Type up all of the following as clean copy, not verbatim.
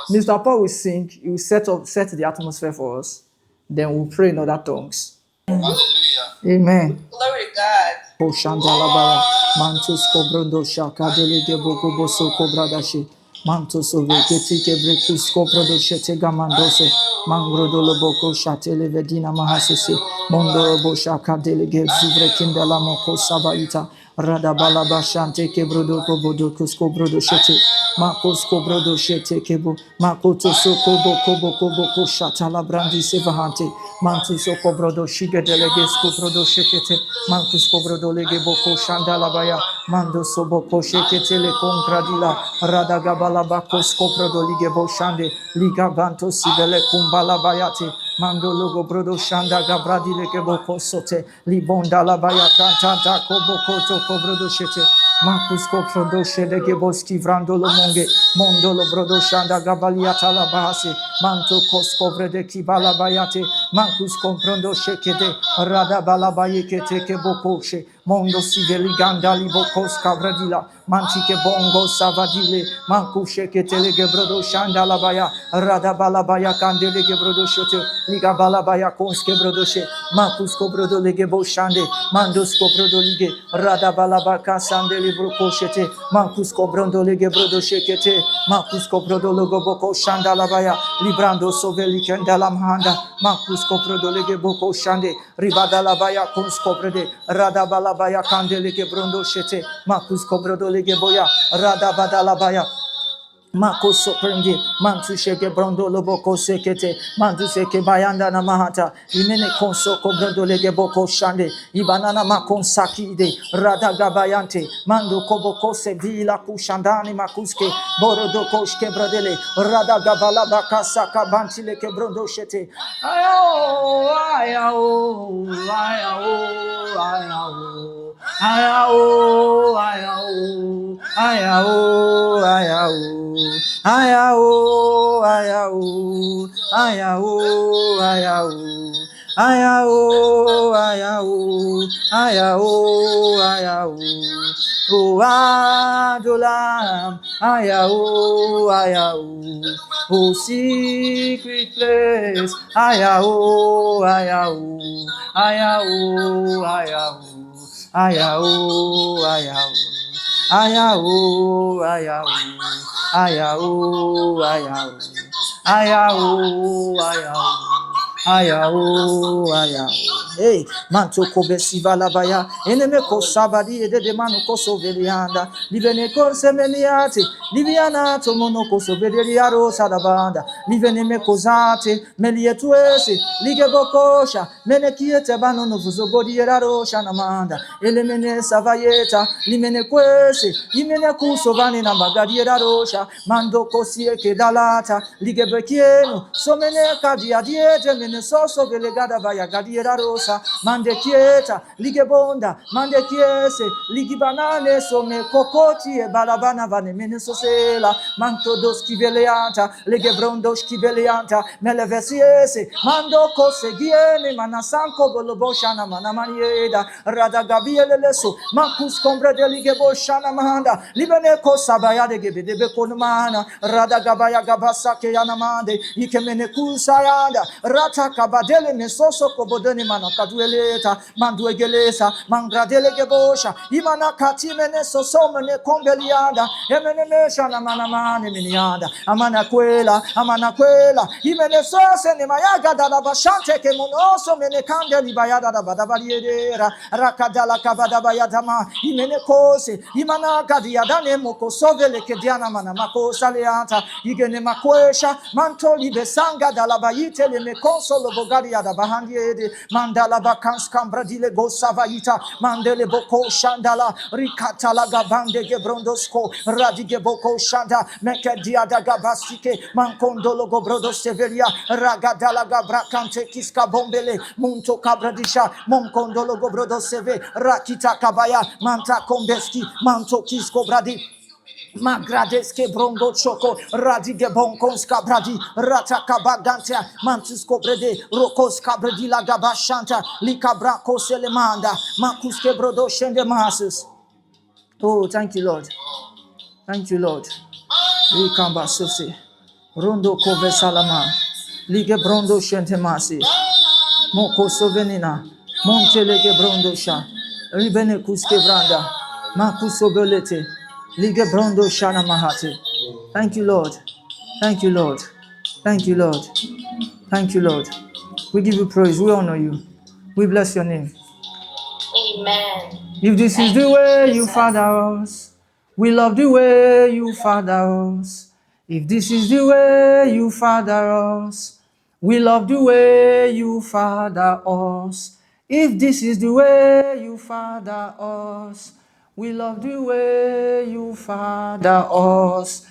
Mr. Paul will sing, he will set the atmosphere for us. Then we'll pray in other tongues. Amen. Glory to God. Koshandalabaya, Mantus Cobrodo Shaka Delige Bokoboso Cobradashi, Mantus of Ketike Brekus Cobrado Shetega Mandose, Mangrodolo Boko Shatele Vedina Mahasisi, Mondoro Boshaka Delige Zuvre Kindala Moko Sabaita, Radabalaba Shante Kebrodo Kobodo Kuskobrodo Shete, Makos Cobrodo Shete Kebo, Makoto Sokobo Kobo Kobo Koshatala Brandi Sevahante, Mantus Okobrodo Shiga Deleges Cobrodo Shekete, Mantus Cobrodo Lege Boko Shandalabaya, Mando Soboko Shekete Le Concradila, Radagabala Bakos Cobrodo Lige Boshande, Liga Banto Sibele Kumbalabayate, Mando Logo Brodo Shanda Gabradi Lege Boko Sote, Libonda Labaya Cantanta Kobokoto Cobrodo Shete, Marcus Cobrodo Shede Geboski Vrandolo Monge, Mondolo Brodo Shanda Gabaliata Labahase, Manto Coscobre de Kibala Bayate, Marcus Comprondo Shekede, Rada Balabayeke Kebokoshe, Mondo Siveli Gandali Bokos Cavradila, Manchike Bongo Savadile, Manku Sheketele Gebrodo Shanda Labaya, Rada Balabaya Candele Gebrodo Shote, Liga Balabaya Konske Brodoshe, Marcus Cobrodo Legebo Shande, Mandos Cobrodo Lige, Rada Balabaka Sandeli Brocoshete, Marcus Cobrondo Legebrodo Shekete, Marcus Cobrodo Logoboko Shanda Labaya, Librando Soveli Kendalam Handa, Marcus Cobrodo Legeboko Shande, Ribada Labaya Conscobrede, Rada Balabaya Candele Gebrondo Shete, Marcus Cobrodo Legeboya, Rada Badalabaya. Mako soprende, mantu sheke brondo loboko sekete, mantu seke bayanda na mahata, imene konso kobrondo lege boko shande, ibanana makon sakide, rada gabayante, mando koboko se vila kushandani makuske, borodo koshke brodele, rada gavala bakasa kabanti leke brondo shete, ayao, ayao, ayao, ayao. Ayao, ayao, ayao, ayao, ayao, ayao, ayao, ayao. Ayao, ayao, ayao, ayao. Oh, Adolam, ayao, ayao. Oh, secret place, ayao, ayao, ayao, ayao. Ayao, ayao, ayao, ayao, ayao, ayao, ayao, ayao, ayao, ayao. Hey, manto kobe sivala baya, eneme ko sabadi ede de manu ko sovelianda, livene ko semeniate, liviana to mono ko soveliaro sadabanda, livene me kozate, melietuese, lige bokosha, menekiete bano no vuzogodi eraro shanamanda, elemene savayeta, limene kwese, imene kusovani na magadi erarosha, mando kosie kedalata, lige bekieno, somene kadia diete, mene soso velegada vaya gadi erarosa, mande kieta, lige bonda, mande kiese, ligi banane, some kokoti e balabana vane mene sosela, manto dos kiveleanta, lige brondos kiveleanta, mele vesiese, mando kose giene, manasanko boloboshana manamanieda, rada gabiele leso, makus kombre de lige boshana mahanda, libene kosa baya de gebe de bekonumana, rada gabaya gabasa ke yanamande, ikemene kusayanda, rata kabadele mesoso kobodeni manakadueleta, manduegelesa, mangradele gebosha, imana katimene sosomene kombelianda, emene meshana manamane minianda, amana kwela, imene sose ne mayaga da bashante ke monoso mene kandeli bayada da badabariera, rakadala kabada bayadama, imene kose, imana kadia dane moko sovele ke diana mana mako saleanta, igene makwesha, manto libe sanga dala bayite le me consolo bogaria da bahandiede, mandala bakans kambradile go savaita, mandele boko shandala, rikata la gabande gebrondosko, radige boko shanda, meke diada gabastike, mankondolo go brodo severia, ragadala gabrakante kiska bombele, munto kabradisha, monkondolo go brodo seve, rakita kabaya, manta kombeski, manto kisko bradi, Magradeske brongo choko radige bonkons kabradi rataka bagantia mantus kobrede rokos kabredi la gabashanta likabra koselemanda makuske brodo shende masus. Oh, thank you, Lord. Thank you, Lord. We come back so say. Rondo Kove Salama. Lige Brondo Shentemasi. Moko Sovenina. Montelege Brondo Sha. Ribene Kuske Branda. Makusobelete. Lige Brondo Shana Mahati. Thank you, Lord. Thank you, Lord. Thank you, Lord. Thank you, Lord. We give you praise. We honor you. We bless your name. Amen. If this is the way you father us, we love the way you father us. If this is the way you father us, we love the way you father us. If this is the way you father us, we love the way you father us.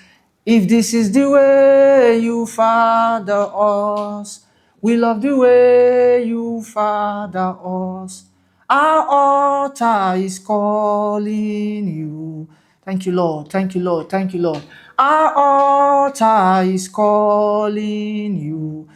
If this is the way you father us, we love the way you father us. Our altar is calling you. Thank you, Lord. Thank you, Lord. Thank you, Lord. Our altar is calling you.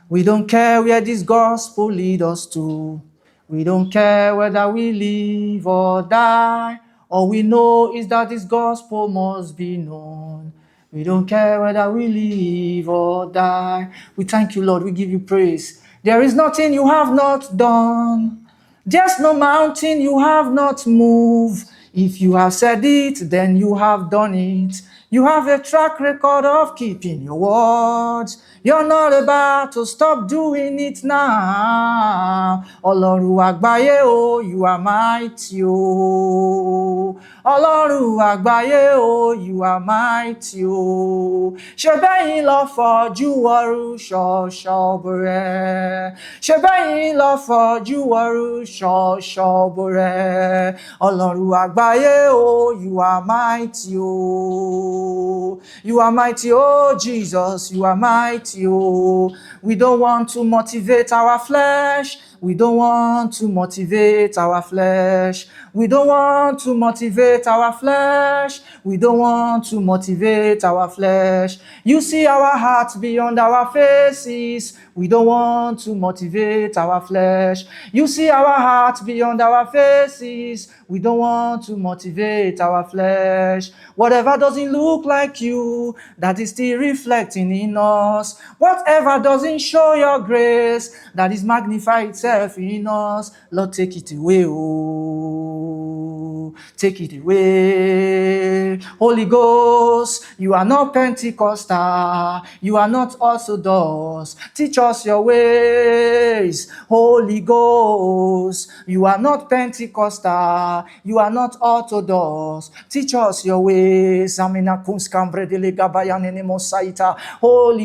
We don't care where this gospel leads us to. We don't care whether we live or die. All we know is that this gospel must be known. We don't care whether we live or die. We thank you, Lord. We give you praise. There is nothing you have not done. There's no mountain you have not moved. If you have said it, then you have done it. You have a track record of keeping your words. You're not about to stop doing it now. Ọlọ́run àgbáyé o, you are mighty o. Ọlọ́run àgbáyé o, you are mighty o. Ṣé bẹ́yìn lọ fọ́jú ọrùn ṣọ̀ṣọ̀bù rẹ̀? Ṣé bẹ́yìn lọ fọ́jú ọrùn ṣọ̀ṣọ̀bù rẹ̀? Ọlọ́run àgbáyé o, you are mighty o. You are mighty o, Jesus, you are mighty o. We don't want to motivate our flesh. We don't want to motivate our flesh. We don't want to motivate our flesh. We don't want to motivate our flesh. You see our hearts beyond our faces. We don't want to motivate our flesh. You see our hearts beyond our faces. We don't want to motivate our flesh. Whatever doesn't look like you, that is still reflecting in us. Whatever doesn't show your grace, that is magnify itself in us. Lord, take it away, oh. Take it away. Holy Ghost, you are not Pentecostal. You are not Orthodox. Teach us your ways. Holy Ghost, you are not Pentecostal. You are not Orthodox. Teach us your ways. Holy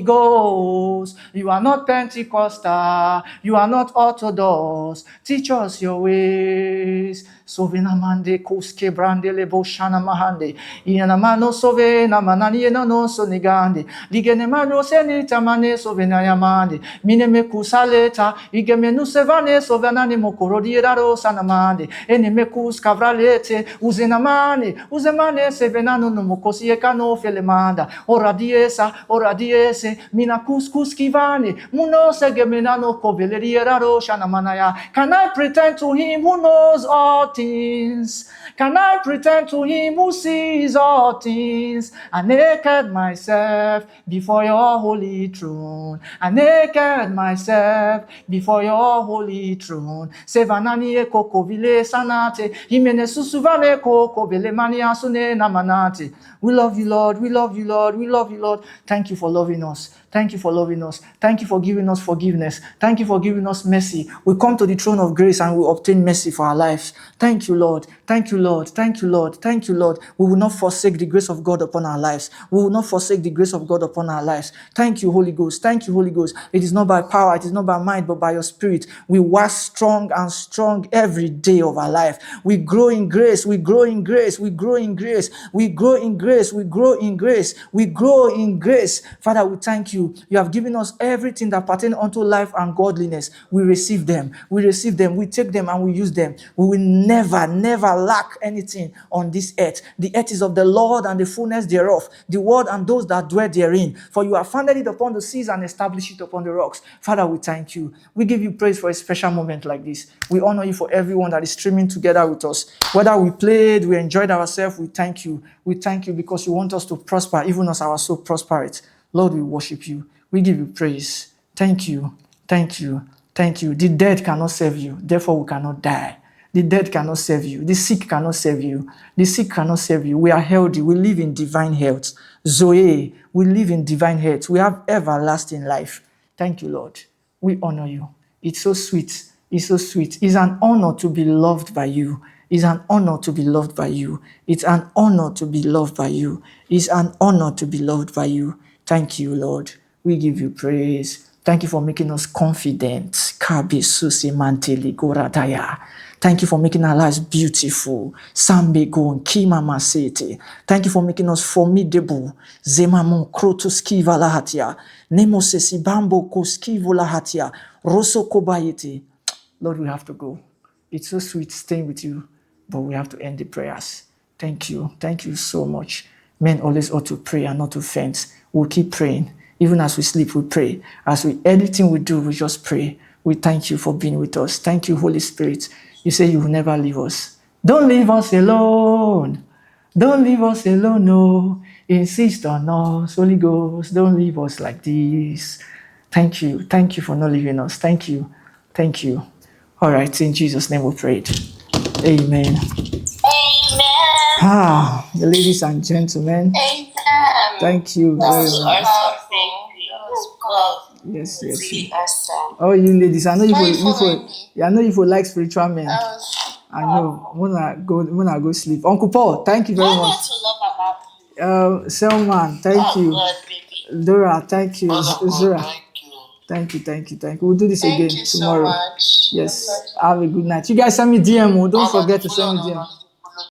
Ghost, you are not Pentecostal. You are not Orthodox. Teach us your ways. Sovena mande kuske brande lebo shana mahande. Iana mano sovena manani ena no sonigande. Ligene mano senita mane sovena yamande. Mine me kusaleta. Igeme nu sevane sovena ni mokoro diero sanamande. Ene me kus kavralete. Uzenamane. Uzemane sevena no mokosi ekano felemanda. Ora diese. Mina kus kivane. Muno segemenano koveleriero shanamanaya. Can I pretend to him who knows all things? Can I pretend to him who sees all things? I naked myself before your holy throne. I naked myself before your holy throne. Sevanani eko kovile sanate. Himene susuvane ko kovele mani asune namanate. We love you, Lord. We love you, Lord. We love you, Lord. Thank you for loving us. Thank you for loving us. Thank you for giving us forgiveness. Thank you for giving us mercy. We come to the throne of grace and we obtain mercy for our lives. Thank you, Lord. Thank you, Lord. Thank you, Lord. Thank you, Lord. We will not forsake the grace of God upon our lives. We will not forsake the grace of God upon our lives. Thank you, Holy Ghost. Thank you, Holy Ghost. It is not by power, it is not by might, but by your Spirit. We work strong and strong every day of our life. We grow in grace. We grow in grace. We grow in grace. We grow in grace. We grow in grace. We grow in grace. Father, we thank you. You have given us everything that pertains unto life and godliness. We receive them. We receive them. We take them and we use them. We will never, never shall lack anything on this earth. The earth is of the Lord and the fullness thereof, the world and those that dwell therein. For you have founded it upon the seas and established it upon the rocks. Father, we thank you. We give you praise for a special moment like this. We honor you for everyone that is streaming together with us. Whether we played, we enjoyed ourselves, we thank you. We thank you because you want us to prosper, even as our soul prospereth. Lord, we worship you. We give you praise. Thank you. Thank you. Thank you. The dead cannot serve you. Therefore, we cannot die. The dead cannot serve you. The sick cannot serve you. The sick cannot serve you. We are healthy. We live in divine health. Zoe, we live in divine health. We have everlasting life. Thank you, Lord. We honor you. It's so sweet. It's so sweet. It's an honor to be loved by you. It's an honor to be loved by you. It's an honor to be loved by you. It's an honor to be loved by you. Thank you, Lord. We give you praise. Thank you for making us confident. Kabi susi manteli goradaya. Thank you for making our lives beautiful. Sambegon kimama sete. Thank you for making us formidable. Zemamon krotoskiva lahatia. Nemo sesi bambo koskivo lahatia. Rosso kobayete. Lord, we have to go. It's so sweet staying with you, but we have to end the prayers. Thank you. Thank you so much. Men always ought to pray and not to faint. We'll keep praying. Even as we sleep, we pray. Anything we do, we just pray. We thank you for being with us. Thank you, Holy Spirit. You say you will never leave us. Don't leave us alone. Don't leave us alone, no. Insist on us, Holy Ghost. Don't leave us like this. Thank you. Thank you for not leaving us. Thank you. Thank you. All right, in Jesus' name we prayed. Amen. Amen. Ladies and gentlemen. Amen. Thank you very much. Yes. Oh, you ladies, I know you for like spiritual men. I know. When I go sleep. Uncle Paul, thank you very much. Selman, thank you. Dora, thank you. Zura. Thank you. We'll do this again tomorrow. Yes. Have a good night. You guys send me DM. Don't forget to send me DM.